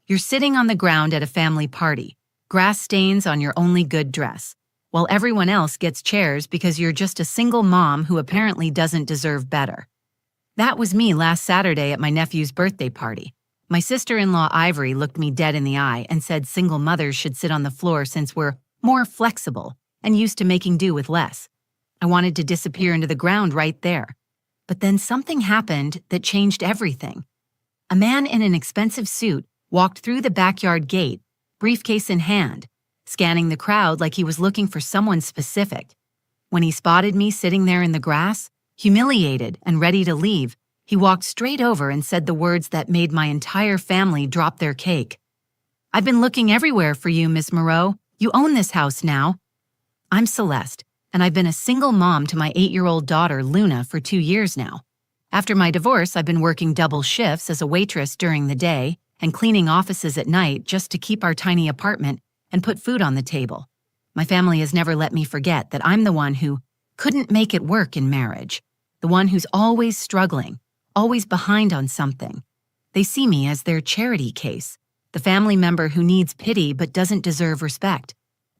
You're sitting on the ground at a family party, grass stains on your only good dress, while everyone else gets chairs because you're just a single mom who apparently doesn't deserve better. That was me last Saturday at my nephew's birthday party. My sister-in-law Ivory looked me dead in the eye and said single mothers should sit on the floor since we're more flexible and used to making do with less. I wanted to disappear into the ground right there. But then something happened that changed everything. A man in an expensive suit walked through the backyard gate, briefcase in hand, scanning the crowd like he was looking for someone specific. When he spotted me sitting there in the grass, humiliated and ready to leave, he walked straight over and said the words that made my entire family drop their cake. "I've been looking everywhere for you, Miss Moreau. You own this house now." I'm Celeste, and I've been a single mom to my 8-year-old daughter, Luna, for 2 years now. After my divorce, I've been working double shifts as a waitress during the day and cleaning offices at night just to keep our tiny apartment and put food on the table. My family has never let me forget that I'm the one who couldn't make it work in marriage, the one who's always struggling, always behind on something. They see me as their charity case, the family member who needs pity but doesn't deserve respect.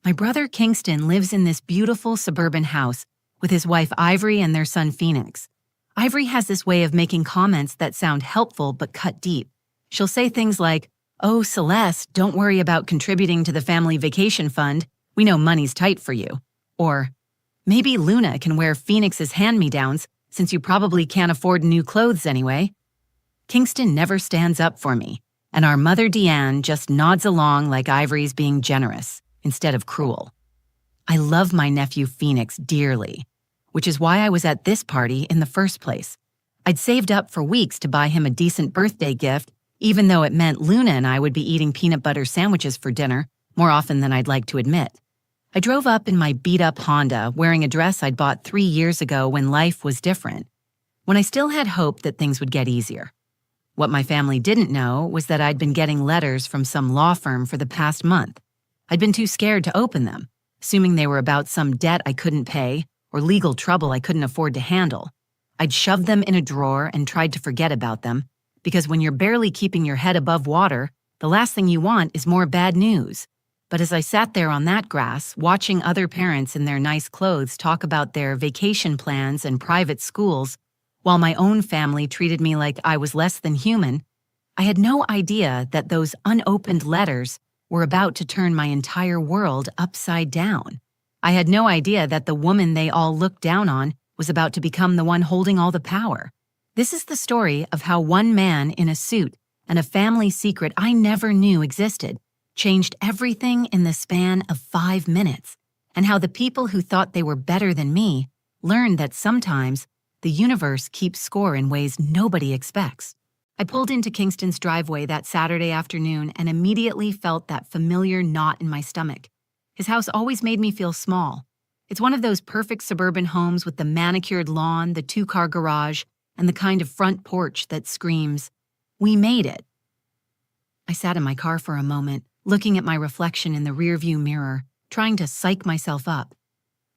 My brother Kingston lives in this beautiful suburban house with his wife Ivory and their son Phoenix. Ivory has this way of making comments that sound helpful but cut deep. She'll say things like, "Oh, Celeste, don't worry about contributing to the family vacation fund. We know money's tight for you." Or, "Maybe Luna can wear Phoenix's hand-me-downs since you probably can't afford new clothes anyway." Kingston never stands up for me, and our mother Deanne just nods along like Ivory's being generous instead of cruel. I love my nephew Phoenix dearly, which is why I was at this party in the first place. I'd saved up for weeks to buy him a decent birthday gift, even though it meant Luna and I would be eating peanut butter sandwiches for dinner more often than I'd like to admit. I drove up in my beat-up Honda wearing a dress I'd bought 3 years ago when life was different, when I still had hope that things would get easier. What my family didn't know was that I'd been getting letters from some law firm for the past month. I'd been too scared to open them, assuming they were about some debt I couldn't pay or legal trouble I couldn't afford to handle. I'd shoved them in a drawer and tried to forget about them, because when you're barely keeping your head above water, the last thing you want is more bad news. But as I sat there on that grass, watching other parents in their nice clothes talk about their vacation plans and private schools, while my own family treated me like I was less than human, I had no idea that those unopened letters were about to turn my entire world upside down. I had no idea that the woman they all looked down on was about to become the one holding all the power. This is the story of how one man in a suit and a family secret I never knew existed changed everything in the span of 5 minutes, and how the people who thought they were better than me learned that sometimes the universe keeps score in ways nobody expects. I pulled into Kingston's driveway that Saturday afternoon and immediately felt that familiar knot in my stomach. His house always made me feel small. It's one of those perfect suburban homes with the manicured lawn, the 2-car garage, and the kind of front porch that screams, "We made it." I sat in my car for a moment, looking at my reflection in the rearview mirror, trying to psych myself up.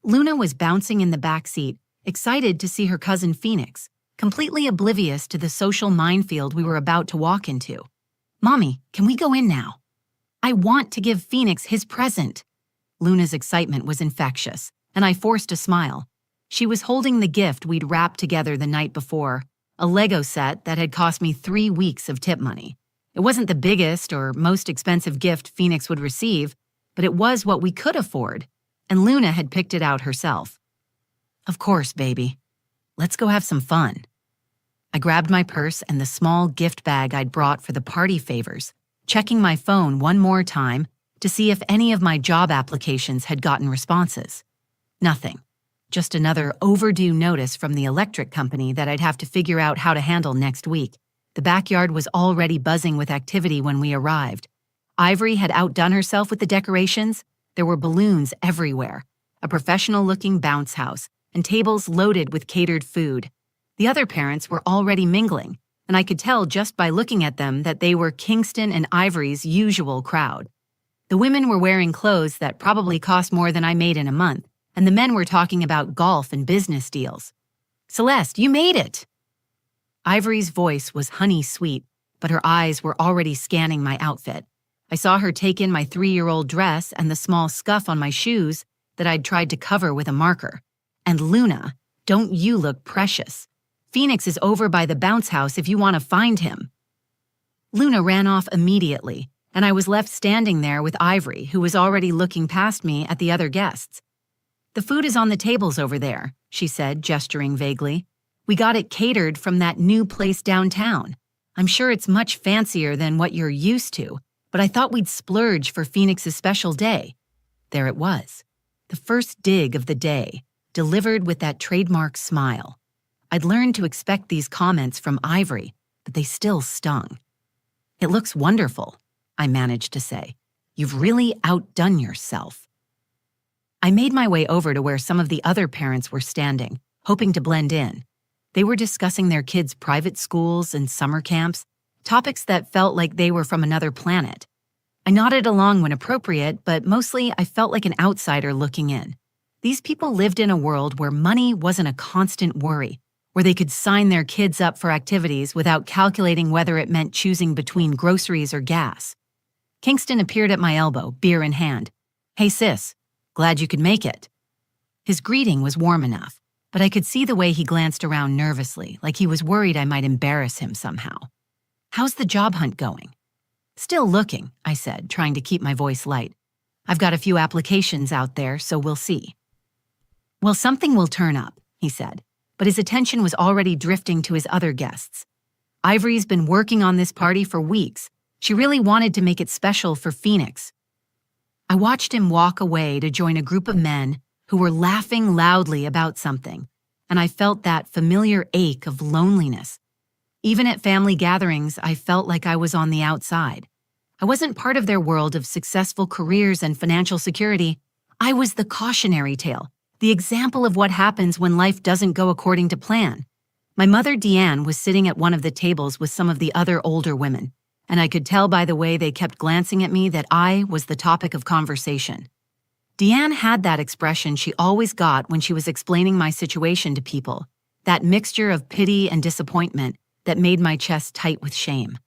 Luna was bouncing in the back seat, excited to see her cousin Phoenix, completely oblivious to the social minefield we were about to walk into. "Mommy, can we go in now? I want to give Phoenix his present." Luna's excitement was infectious, and I forced a smile. She was holding the gift we'd wrapped together the night before, a Lego set that had cost me 3 weeks of tip money. It wasn't the biggest or most expensive gift Phoenix would receive, but it was what we could afford, and Luna had picked it out herself. "Of course, baby. Let's go have some fun." I grabbed my purse and the small gift bag I'd brought for the party favors, checking my phone one more time to see if any of my job applications had gotten responses. Nothing. Just another overdue notice from the electric company that I'd have to figure out how to handle next week. The backyard was already buzzing with activity when we arrived. Ivory had outdone herself with the decorations. There were balloons everywhere, a professional-looking bounce house, and tables loaded with catered food. The other parents were already mingling, and I could tell just by looking at them that they were Kingston and Ivory's usual crowd. The women were wearing clothes that probably cost more than I made in a month, and the men were talking about golf and business deals. "Celeste, you made it!" Ivory's voice was honey-sweet, but her eyes were already scanning my outfit. I saw her take in my 3-year-old dress and the small scuff on my shoes that I'd tried to cover with a marker. And Luna, don't you look precious? Phoenix is over by the bounce house if you want to find him. Luna ran off immediately, and I was left standing there with Ivory, who was already looking past me at the other guests. "The food is on the tables over there," she said, gesturing vaguely. "We got it catered from that new place downtown. I'm sure it's much fancier than what you're used to, but I thought we'd splurge for Phoenix's special day." There it was, the first dig of the day, delivered with that trademark smile. I'd learned to expect these comments from Ivory, but they still stung. "It looks wonderful," I managed to say. "You've really outdone yourself." I made my way over to where some of the other parents were standing, hoping to blend in. They were discussing their kids' private schools and summer camps, topics that felt like they were from another planet. I nodded along when appropriate, but mostly I felt like an outsider looking in. These people lived in a world where money wasn't a constant worry, where they could sign their kids up for activities without calculating whether it meant choosing between groceries or gas. Kingston appeared at my elbow, beer in hand. "Hey sis, glad you could make it." His greeting was warm enough, but I could see the way he glanced around nervously, like he was worried I might embarrass him somehow. "How's the job hunt going?" "Still looking," I said, trying to keep my voice light. "I've got a few applications out there, so we'll see." "Well, something will turn up," he said, but his attention was already drifting to his other guests. "Ivory's been working on this party for weeks. She really wanted to make it special for Phoenix." I watched him walk away to join a group of men who were laughing loudly about something, and I felt that familiar ache of loneliness. Even at family gatherings, I felt like I was on the outside. I wasn't part of their world of successful careers and financial security. I was the cautionary tale, the example of what happens when life doesn't go according to plan. My mother, Deanne, was sitting at one of the tables with some of the other older women, and I could tell by the way they kept glancing at me that I was the topic of conversation. Deanne had that expression she always got when she was explaining my situation to people, that mixture of pity and disappointment that made my chest tight with shame.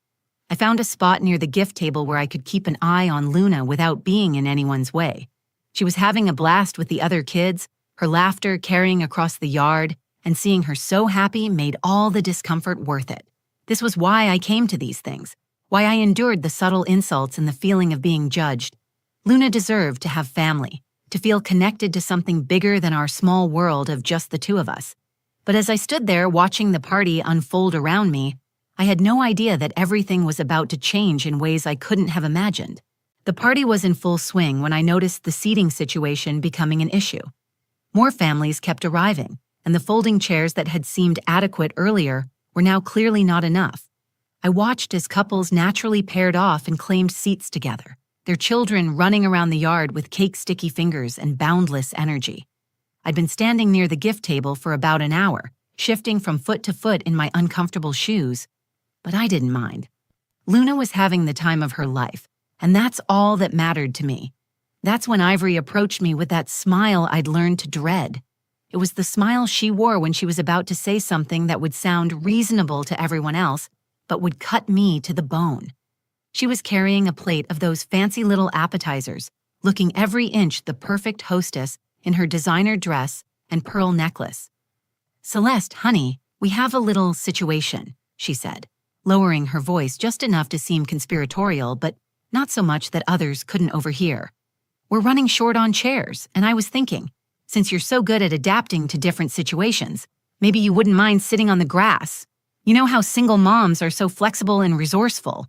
I found a spot near the gift table where I could keep an eye on Luna without being in anyone's way. She was having a blast with the other kids, her laughter carrying across the yard, and seeing her so happy made all the discomfort worth it. This was why I came to these things, why I endured the subtle insults and the feeling of being judged. Luna deserved to have family, to feel connected to something bigger than our small world of just the two of us. But as I stood there watching the party unfold around me, I had no idea that everything was about to change in ways I couldn't have imagined. The party was in full swing when I noticed the seating situation becoming an issue. More families kept arriving, and the folding chairs that had seemed adequate earlier were now clearly not enough. I watched as couples naturally paired off and claimed seats together, their children running around the yard with cake-sticky fingers and boundless energy. I'd been standing near the gift table for about an hour, shifting from foot to foot in my uncomfortable shoes, but I didn't mind. Luna was having the time of her life, and that's all that mattered to me. That's when Ivory approached me with that smile I'd learned to dread. It was the smile she wore when she was about to say something that would sound reasonable to everyone else, but would cut me to the bone. She was carrying a plate of those fancy little appetizers, looking every inch the perfect hostess in her designer dress and pearl necklace. "Celeste, honey, we have a little situation," she said, lowering her voice just enough to seem conspiratorial, but not so much that others couldn't overhear. "We're running short on chairs, and I was thinking, since you're so good at adapting to different situations, maybe you wouldn't mind sitting on the grass. You know how single moms are so flexible and resourceful."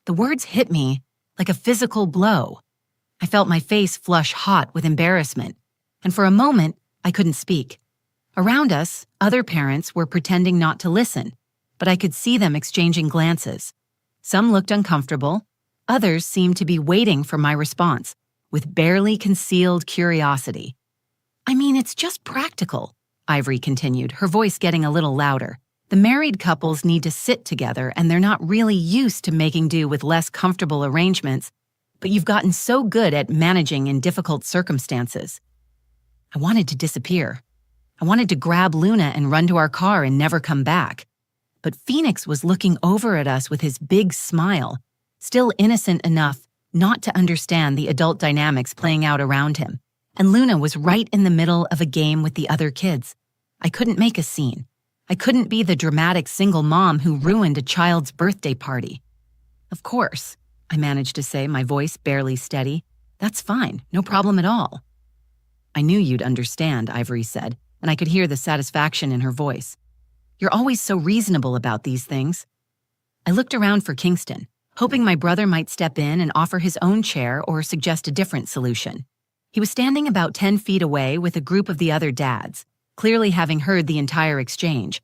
The words hit me like a physical blow. I felt my face flush hot with embarrassment, and for a moment, I couldn't speak. Around us, other parents were pretending not to listen, but I could see them exchanging glances. Some looked uncomfortable, others seemed to be waiting for my response, with barely concealed curiosity. "I mean, it's just practical," Ivory continued, her voice getting a little louder. "The married couples need to sit together, and they're not really used to making do with less comfortable arrangements, but you've gotten so good at managing in difficult circumstances." I wanted to disappear. I wanted to grab Luna and run to our car and never come back. but Phoenix was looking over at us with his big smile, still innocent enough not to understand the adult dynamics playing out around him. And Luna was right in the middle of a game with the other kids. I couldn't make a scene. I couldn't be the dramatic single mom who ruined a child's birthday party. "Of course," I managed to say, my voice barely steady. "That's fine, no problem at all." "I knew you'd understand," Ivory said, and I could hear the satisfaction in her voice. "You're always so reasonable about these things." I looked around for Kingston, hoping my brother might step in and offer his own chair or suggest a different solution. He was standing about 10 feet away with a group of the other dads, clearly having heard the entire exchange.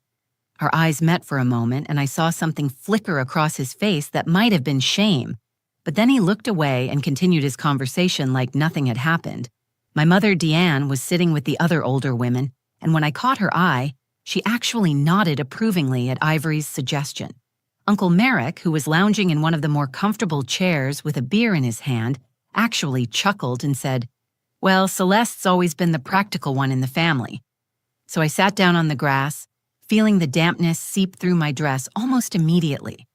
Our eyes met for a moment, and I saw something flicker across his face that might have been shame. But then he looked away and continued his conversation like nothing had happened. My mother, Deanne, was sitting with the other older women, and when I caught her eye, she actually nodded approvingly at Ivory's suggestion. Uncle Merrick, who was lounging in one of the more comfortable chairs with a beer in his hand, actually chuckled and said, "Well, Celeste's always been the practical one in the family." So I sat down on the grass, feeling the dampness seep through my dress almost immediately.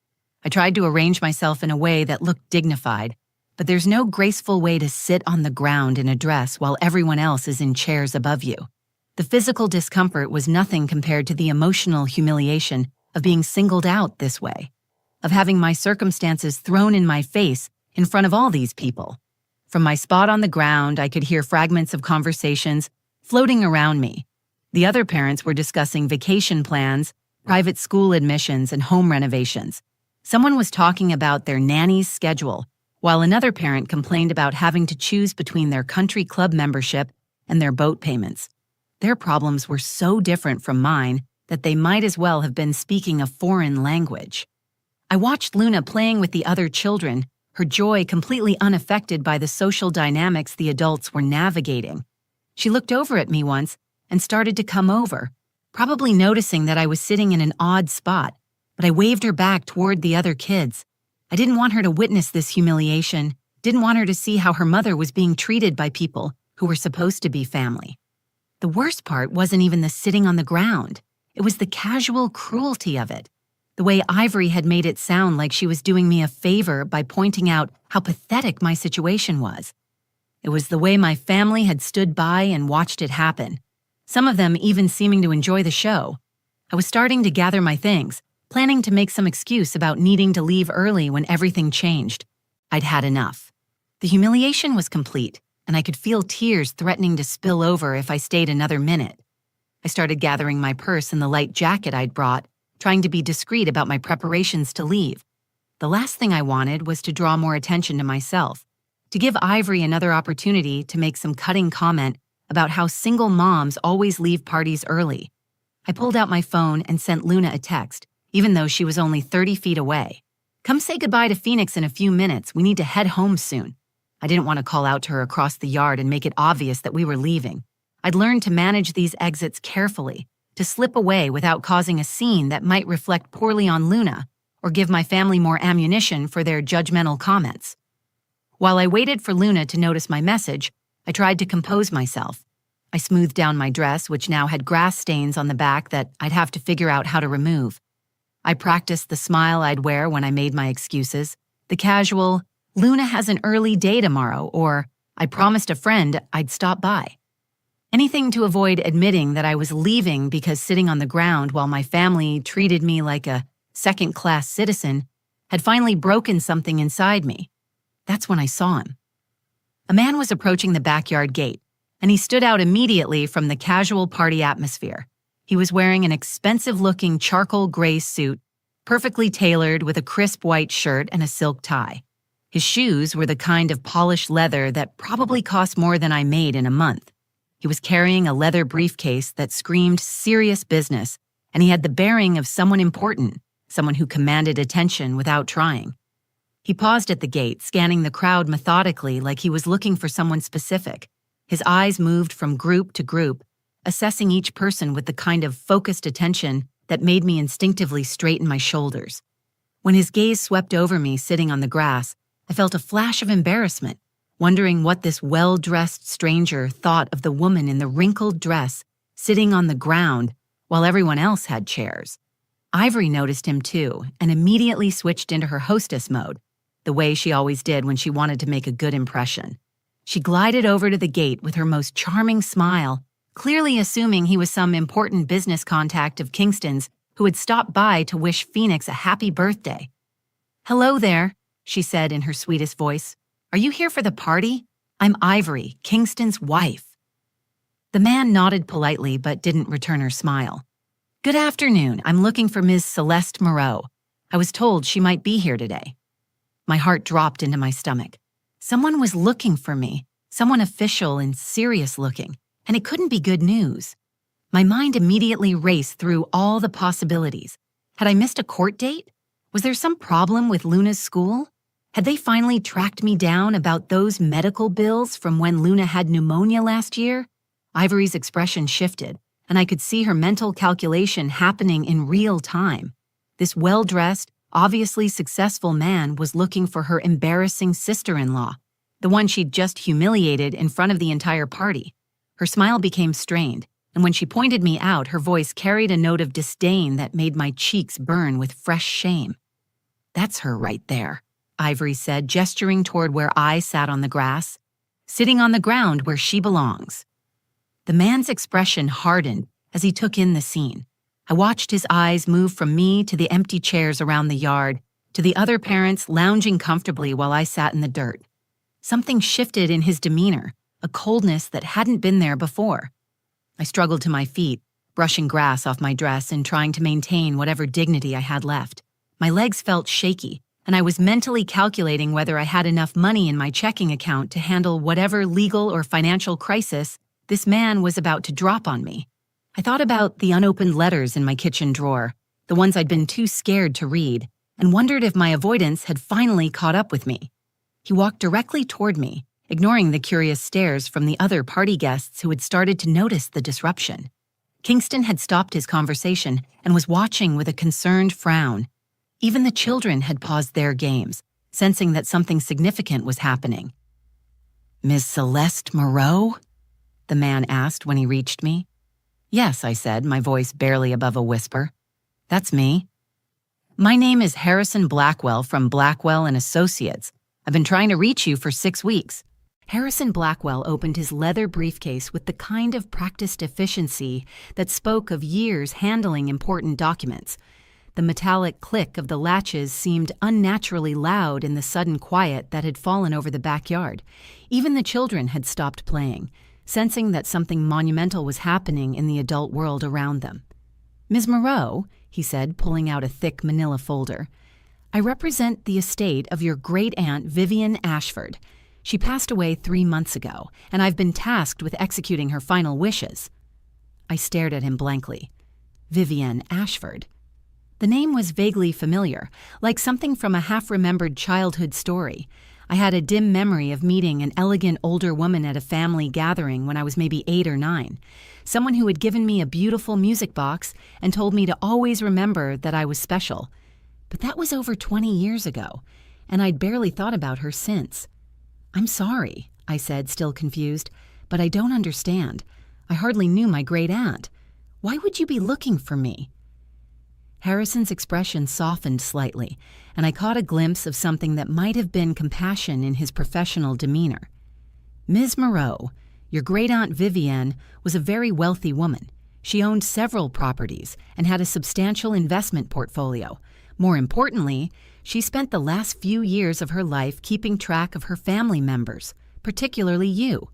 I tried to arrange myself in a way that looked dignified, but there's no graceful way to sit on the ground in a dress while everyone else is in chairs above you. The physical discomfort was nothing compared to the emotional humiliation of being singled out this way, of having my circumstances thrown in my face in front of all these people. From my spot on the ground, I could hear fragments of conversations floating around me. The other parents were discussing vacation plans, private school admissions, and home renovations. Someone was talking about their nanny's schedule, while another parent complained about having to choose between their country club membership and their boat payments. Their problems were so different from mine that they might as well have been speaking a foreign language. I watched Luna playing with the other children, her joy completely unaffected by the social dynamics the adults were navigating. She looked over at me once and started to come over, probably noticing that I was sitting in an odd spot, but I waved her back toward the other kids. I didn't want her to witness this humiliation, didn't want her to see how her mother was being treated by people who were supposed to be family. The worst part wasn't even the sitting on the ground. It was the casual cruelty of it. The way Ivory had made it sound like she was doing me a favor by pointing out how pathetic my situation was. It was the way my family had stood by and watched it happen, some of them even seeming to enjoy the show. I was starting to gather my things, planning to make some excuse about needing to leave early when everything changed. I'd had enough. The humiliation was complete, and I could feel tears threatening to spill over if I stayed another minute. I started gathering my purse and the light jacket I'd brought, trying to be discreet about my preparations to leave. The last thing I wanted was to draw more attention to myself, to give Ivory another opportunity to make some cutting comment about how single moms always leave parties early. I pulled out my phone and sent Luna a text, even though she was only 30 feet away. "Come say goodbye to Phoenix in a few minutes. We need to head home soon." I didn't want to call out to her across the yard and make it obvious that we were leaving. I'd learned to manage these exits carefully, to slip away without causing a scene that might reflect poorly on Luna or give my family more ammunition for their judgmental comments. While I waited for Luna to notice my message, I tried to compose myself. I smoothed down my dress, which now had grass stains on the back that I'd have to figure out how to remove. I practiced the smile I'd wear when I made my excuses, the casual, "Luna has an early day tomorrow," or "I promised a friend I'd stop by." Anything to avoid admitting that I was leaving because sitting on the ground while my family treated me like a second-class citizen had finally broken something inside me. That's when I saw him. A man was approaching the backyard gate, and he stood out immediately from the casual party atmosphere. He was wearing an expensive-looking charcoal gray suit, perfectly tailored with a crisp white shirt and a silk tie. His shoes were the kind of polished leather that probably cost more than I made in a month. He was carrying a leather briefcase that screamed serious business, and he had the bearing of someone important, someone who commanded attention without trying. He paused at the gate, scanning the crowd methodically like he was looking for someone specific. His eyes moved from group to group, assessing each person with the kind of focused attention that made me instinctively straighten my shoulders. When his gaze swept over me sitting on the grass, I felt a flash of embarrassment, wondering what this well-dressed stranger thought of the woman in the wrinkled dress sitting on the ground while everyone else had chairs. Ivory noticed him too and immediately switched into her hostess mode, the way she always did when she wanted to make a good impression. She glided over to the gate with her most charming smile, clearly assuming he was some important business contact of Kingston's who had stopped by to wish Phoenix a happy birthday. "Hello there," she said in her sweetest voice. "Are you here for the party? I'm Ivory, Kingston's wife." The man nodded politely but didn't return her smile. "Good afternoon. I'm looking for Ms. Celeste Moreau. I was told she might be here today." My heart dropped into my stomach. Someone was looking for me, someone official and serious looking, and it couldn't be good news. My mind immediately raced through all the possibilities. Had I missed a court date? Was there some problem with Luna's school? Had they finally tracked me down about those medical bills from when Luna had pneumonia last year? Ivory's expression shifted, and I could see her mental calculation happening in real time. This well-dressed, obviously successful man was looking for her embarrassing sister-in-law, the one she'd just humiliated in front of the entire party. Her smile became strained, and when she pointed me out, her voice carried a note of disdain that made my cheeks burn with fresh shame. "That's her right there," Ivory said, gesturing toward where I sat on the grass, "sitting on the ground where she belongs." The man's expression hardened as he took in the scene. I watched his eyes move from me to the empty chairs around the yard, to the other parents lounging comfortably while I sat in the dirt. Something shifted in his demeanor, a coldness that hadn't been there before. I struggled to my feet, brushing grass off my dress and trying to maintain whatever dignity I had left. My legs felt shaky, and I was mentally calculating whether I had enough money in my checking account to handle whatever legal or financial crisis this man was about to drop on me. I thought about the unopened letters in my kitchen drawer, the ones I'd been too scared to read, and wondered if my avoidance had finally caught up with me. He walked directly toward me, ignoring the curious stares from the other party guests who had started to notice the disruption. Kingston had stopped his conversation and was watching with a concerned frown. Even the children had paused their games, sensing that something significant was happening. "Miss Celeste Moreau?" the man asked when he reached me. "Yes," I said, my voice barely above a whisper. "That's me." "My name is Harrison Blackwell from Blackwell and Associates. I've been trying to reach you for 6 weeks." Harrison Blackwell opened his leather briefcase with the kind of practiced efficiency that spoke of years handling important documents. The metallic click of the latches seemed unnaturally loud in the sudden quiet that had fallen over the backyard. Even the children had stopped playing, sensing that something monumental was happening in the adult world around them. "Ms. Moreau," he said, pulling out a thick manila folder, "I represent the estate of your great-aunt Vivian Ashford. She passed away 3 months ago, and I've been tasked with executing her final wishes." I stared at him blankly. Vivian Ashford. The name was vaguely familiar, like something from a half-remembered childhood story. I had a dim memory of meeting an elegant older woman at a family gathering when I was maybe 8 or 9, someone who had given me a beautiful music box and told me to always remember that I was special. But that was over 20 years ago, and I'd barely thought about her since. "I'm sorry," I said, still confused, "but I don't understand. I hardly knew my great-aunt. Why would you be looking for me?" Harrison's expression softened slightly, and I caught a glimpse of something that might have been compassion in his professional demeanor. "Ms. Moreau, your great-aunt Vivienne was a very wealthy woman. She owned several properties and had a substantial investment portfolio. More importantly, she spent the last few years of her life keeping track of her family members, particularly you."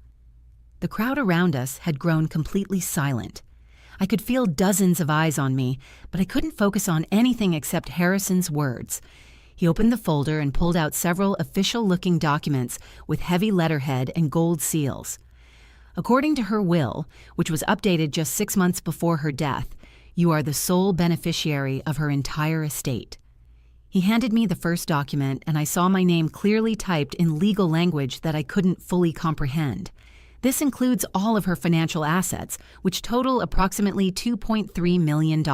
The crowd around us had grown completely silent. I could feel dozens of eyes on me, but I couldn't focus on anything except Harrison's words. He opened the folder and pulled out several official-looking documents with heavy letterhead and gold seals. "According to her will, which was updated just 6 months before her death, you are the sole beneficiary of her entire estate." He handed me the first document, and I saw my name clearly typed in legal language that I couldn't fully comprehend. This includes all of her financial assets, which total approximately $2.3 million.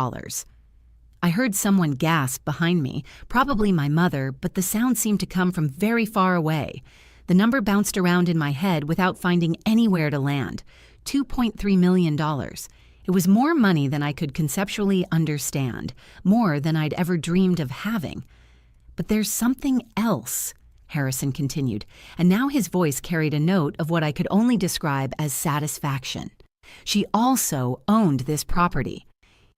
I heard someone gasp behind me, probably my mother, but the sound seemed to come from very far away. The number bounced around in my head without finding anywhere to land. $2.3 million. It was more money than I could conceptually understand, more than I'd ever dreamed of having. But there's something else, Harrison continued, and now his voice carried a note of what I could only describe as satisfaction. She also owned this property.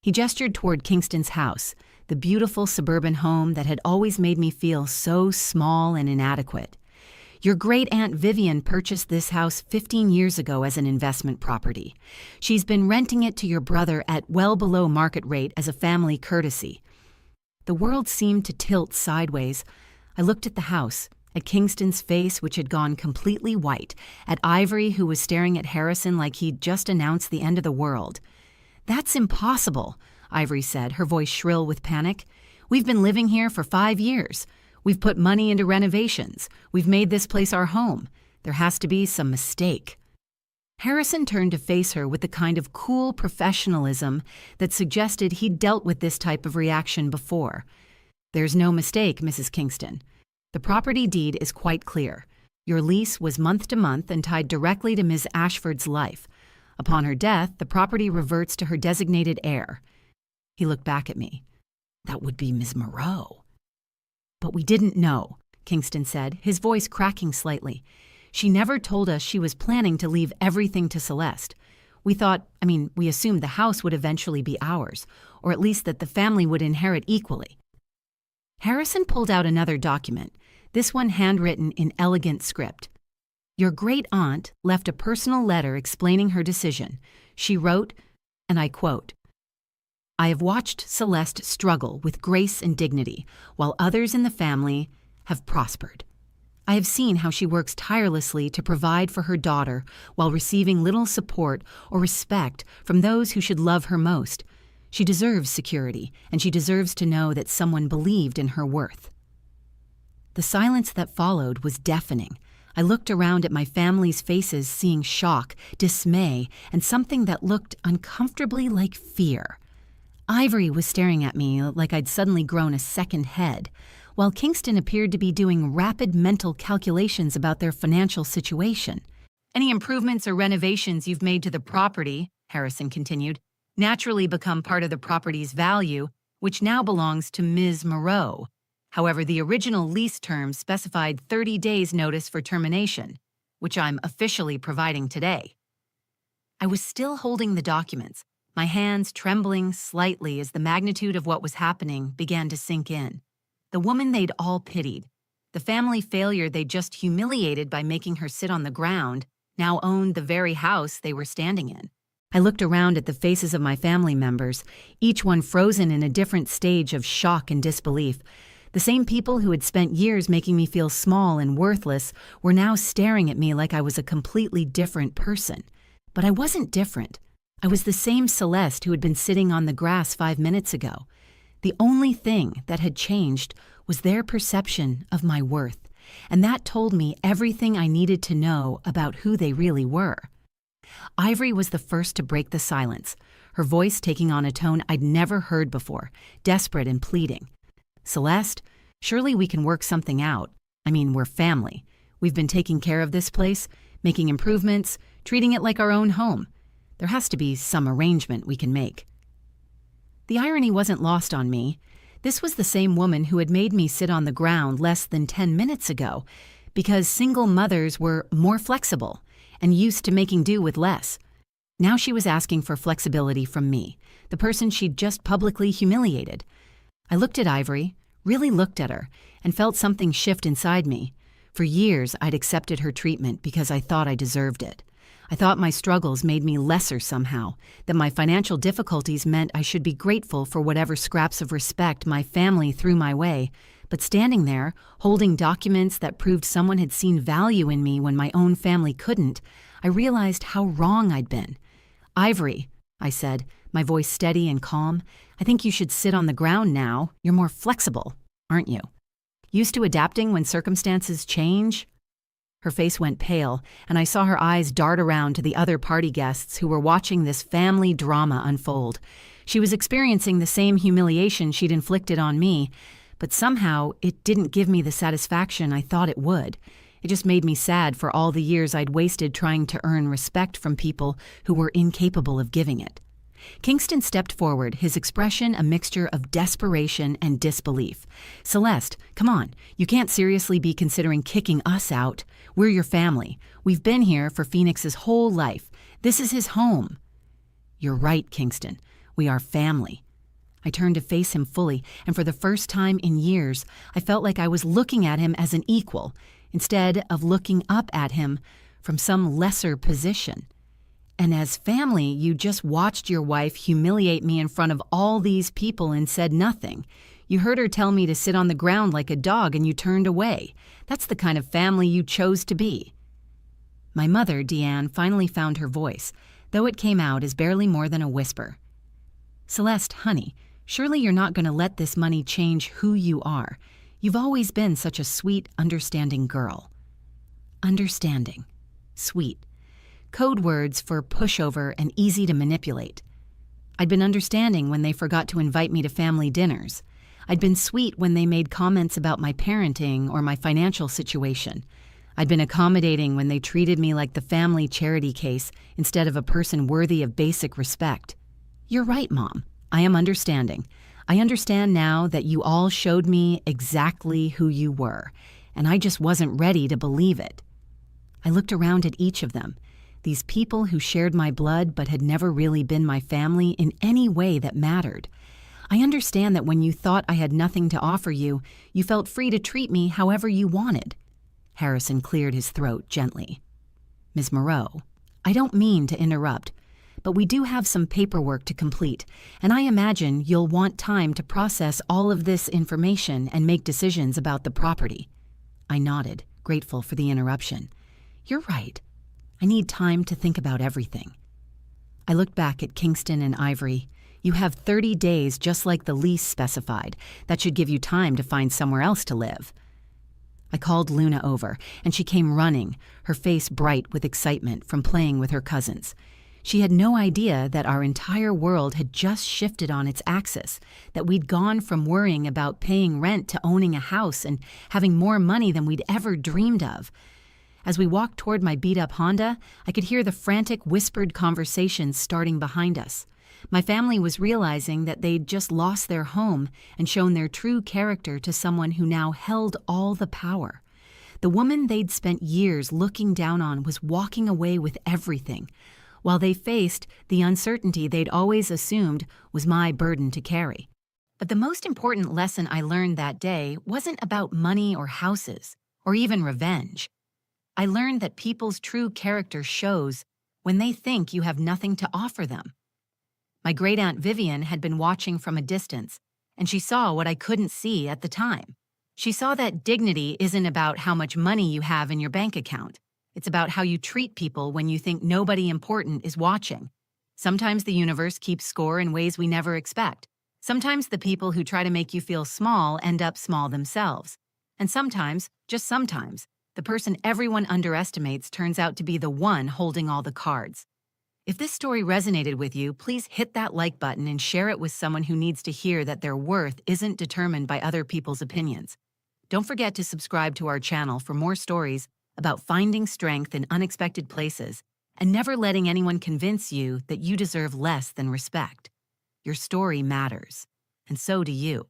He gestured toward Kingston's house, the beautiful suburban home that had always made me feel so small and inadequate. Your great-aunt Vivian purchased this house 15 years ago as an investment property. She's been renting it to your brother at well below market rate as a family courtesy. The world seemed to tilt sideways. I looked at the house, at Kingston's face, which had gone completely white, at Ivory, who was staring at Harrison like he'd just announced the end of the world. "That's impossible," Ivory said, her voice shrill with panic. "We've been living here for 5 years. We've put money into renovations. We've made this place our home. There has to be some mistake." Harrison turned to face her with the kind of cool professionalism that suggested he'd dealt with this type of reaction before. "There's no mistake, Mrs. Kingston. The property deed is quite clear. Your lease was month to month and tied directly to Ms. Ashford's life. Upon her death, the property reverts to her designated heir." He looked back at me. "That would be Ms. Moreau." "But we didn't know," Kingston said, his voice cracking slightly. "She never told us she was planning to leave everything to Celeste. We assumed the house would eventually be ours, or at least that the family would inherit equally." Harrison pulled out another document, this one handwritten in elegant script. "Your great-aunt left a personal letter explaining her decision. She wrote, and I quote, 'I have watched Celeste struggle with grace and dignity, while others in the family have prospered. I have seen how she works tirelessly to provide for her daughter while receiving little support or respect from those who should love her most. She deserves security, and she deserves to know that someone believed in her worth.'" The silence that followed was deafening. I looked around at my family's faces, seeing shock, dismay, and something that looked uncomfortably like fear. Ivory was staring at me like I'd suddenly grown a second head, while Kingston appeared to be doing rapid mental calculations about their financial situation. "Any improvements or renovations you've made to the property," Harrison continued, "naturally become part of the property's value, which now belongs to Ms. Moreau. However, the original lease terms specified 30 days notice for termination, which I'm officially providing today." I was still holding the documents, my hands trembling slightly as the magnitude of what was happening began to sink in. The woman they'd all pitied, the family failure they'd just humiliated by making her sit on the ground, now owned the very house they were standing in. I looked around at the faces of my family members, each one frozen in a different stage of shock and disbelief. The same people who had spent years making me feel small and worthless were now staring at me like I was a completely different person. But I wasn't different. I was the same Celeste who had been sitting on the grass 5 minutes ago. The only thing that had changed was their perception of my worth, and that told me everything I needed to know about who they really were. Ivory was the first to break the silence, her voice taking on a tone I'd never heard before, desperate and pleading. "Celeste, surely we can work something out. We're family. We've been taking care of this place, making improvements, treating it like our own home. There has to be some arrangement we can make." The irony wasn't lost on me. This was the same woman who had made me sit on the ground less than 10 minutes ago, because single mothers were more flexible and used to making do with less. Now she was asking for flexibility from me, the person she'd just publicly humiliated. I looked at Ivory, really looked at her, and felt something shift inside me. For years, I'd accepted her treatment because I thought I deserved it. I thought my struggles made me lesser somehow, that my financial difficulties meant I should be grateful for whatever scraps of respect my family threw my way. But standing there, holding documents that proved someone had seen value in me when my own family couldn't, I realized how wrong I'd been. "Ivory," I said, my voice steady and calm, "I think you should sit on the ground now. You're more flexible, aren't you? Used to adapting when circumstances change?" Her face went pale, and I saw her eyes dart around to the other party guests who were watching this family drama unfold. She was experiencing the same humiliation she'd inflicted on me, but somehow it didn't give me the satisfaction I thought it would. It just made me sad for all the years I'd wasted trying to earn respect from people who were incapable of giving it. Kingston stepped forward, his expression a mixture of desperation and disbelief. Celeste, come on. You can't seriously be considering kicking us out. We're your family. We've been here for Phoenix's whole life. This is his home. You're right, Kingston. We are family. I turned to face him fully, and for the first time in years, I felt like I was looking at him as an equal, instead of looking up at him from some lesser position. And as family, you just watched your wife humiliate me in front of all these people and said nothing. You heard her tell me to sit on the ground like a dog and you turned away. That's the kind of family you chose to be. My mother, Deanne, finally found her voice, though it came out as barely more than a whisper. Celeste, honey, surely you're not going to let this money change who you are. You've always been such a sweet, understanding girl. Understanding. Sweet. Code words for pushover and easy to manipulate. I'd been understanding when they forgot to invite me to family dinners. I'd been sweet when they made comments about my parenting or my financial situation. I'd been accommodating when they treated me like the family charity case instead of a person worthy of basic respect. You're right, Mom. I am understanding. I understand now that you all showed me exactly who you were, and I just wasn't ready to believe it. I looked around at each of them. These people who shared my blood but had never really been my family in any way that mattered. I understand that when you thought I had nothing to offer you, you felt free to treat me however you wanted. Harrison cleared his throat gently. Ms. Moreau, I don't mean to interrupt, but we do have some paperwork to complete, and I imagine you'll want time to process all of this information and make decisions about the property. I nodded, grateful for the interruption. You're right. I need time to think about everything. I looked back at Kingston and Ivory. You have 30 days just like the lease specified. That should give you time to find somewhere else to live. I called Luna over, and she came running, her face bright with excitement from playing with her cousins. She had no idea that our entire world had just shifted on its axis, that we'd gone from worrying about paying rent to owning a house and having more money than we'd ever dreamed of. As we walked toward my beat-up Honda, I could hear the frantic, whispered conversations starting behind us. My family was realizing that they'd just lost their home and shown their true character to someone who now held all the power. The woman they'd spent years looking down on was walking away with everything, while they faced the uncertainty they'd always assumed was my burden to carry. But the most important lesson I learned that day wasn't about money or houses, or even revenge. I learned that people's true character shows when they think you have nothing to offer them. My great-aunt Vivian had been watching from a distance, and she saw what I couldn't see at the time. She saw that dignity isn't about how much money you have in your bank account. It's about how you treat people when you think nobody important is watching. Sometimes the universe keeps score in ways we never expect. Sometimes the people who try to make you feel small end up small themselves. And sometimes, just sometimes, the person everyone underestimates turns out to be the one holding all the cards. If this story resonated with you, please hit that like button and share it with someone who needs to hear that their worth isn't determined by other people's opinions. Don't forget to subscribe to our channel for more stories about finding strength in unexpected places and never letting anyone convince you that you deserve less than respect. Your story matters, and so do you.